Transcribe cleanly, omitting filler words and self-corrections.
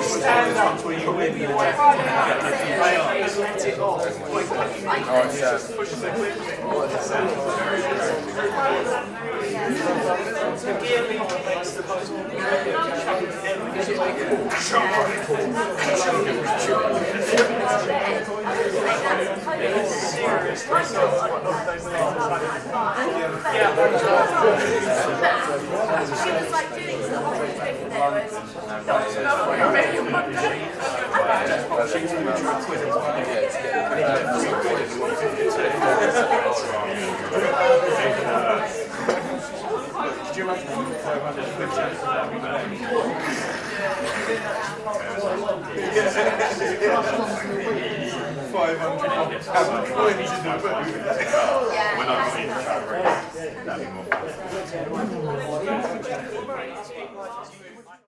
stand up where you with your weight and let it off. The gear lead makes the most Do you imagine 500 quid chance of that? 500 coins in the boot. When I'm going to try to raise, that'd be more fun.